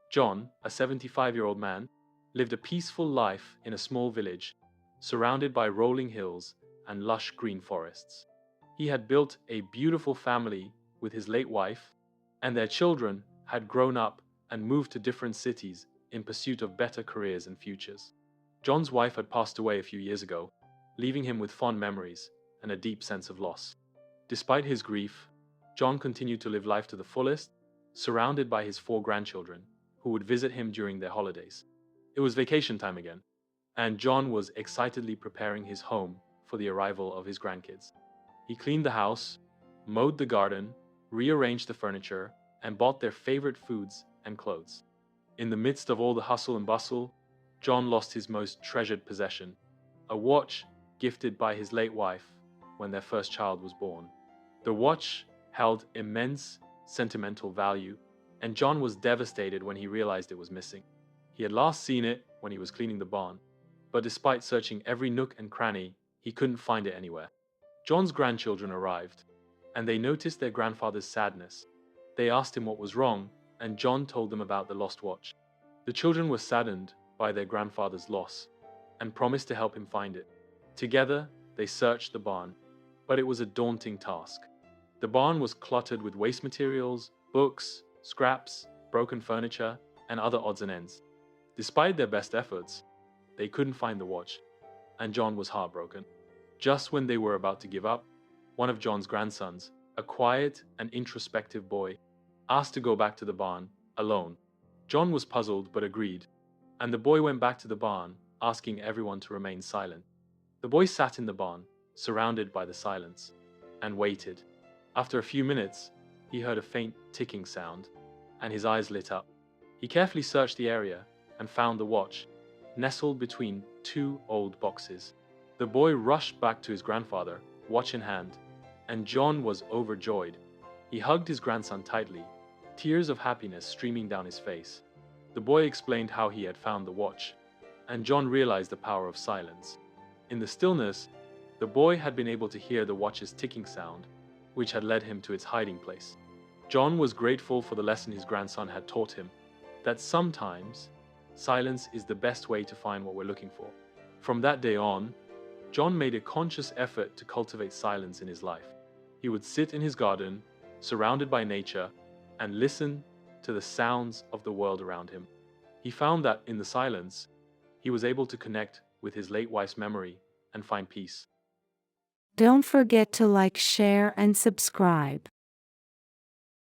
John, a 75-year-old man, lived a peaceful life in a small village, surrounded by rolling hills and lush green forests. He had built a beautiful family with his late wife, and their children had grown up and moved to different cities in pursuit of better careers and futures. John's wife had passed away a few years ago, leaving him with fond memories and a deep sense of loss. Despite his grief, John continued to live life to the fullest, surrounded by his 4 grandchildren, who would visit him during their holidays. It was vacation time again, and John was excitedly preparing his home for the arrival of his grandkids. He cleaned the house, mowed the garden, rearranged the furniture, and bought their favorite foods and clothes. In the midst of all the hustle and bustle, John lost his most treasured possession, a watch gifted by his late wife when their first child was born. The watch held immense sentimental value, and John was devastated when he realized it was missing. He had last seen it when he was cleaning the barn, but despite searching every nook and cranny, he couldn't find it anywhere. John's grandchildren arrived, and they noticed their grandfather's sadness. They asked him what was wrong, and John told them about the lost watch. The children were saddened by their grandfather's loss and promised to help him find it. Together, they searched the barn, but it was a daunting task. The barn was cluttered with waste materials, books, scraps, broken furniture, and other odds and ends. Despite their best efforts, they couldn't find the watch, and John was heartbroken. Just when they were about to give up, one of John's grandsons, a quiet and introspective boy, asked to go back to the barn alone. John was puzzled but agreed, and the boy went back to the barn, asking everyone to remain silent. The boy sat in the barn, surrounded by the silence, and waited. After a few minutes, he heard a faint ticking sound, and his eyes lit up. He carefully searched the area and found the watch, nestled between 2 old boxes. The boy rushed back to his grandfather, watch in hand, and John was overjoyed. He hugged his grandson tightly, tears of happiness streaming down his face. The boy explained how he had found the watch, and John realized the power of silence. In the stillness, the boy had been able to hear the watch's ticking sound, which had led him to its hiding place. John was grateful for the lesson his grandson had taught him, that sometimes silence is the best way to find what we're looking for. From that day on, John made a conscious effort to cultivate silence in his life. He would sit in his garden, surrounded by nature, and listen to the sounds of the world around him. He found that in the silence, he was able to connect with his late wife's memory and find peace. Don't forget to like, share, and subscribe.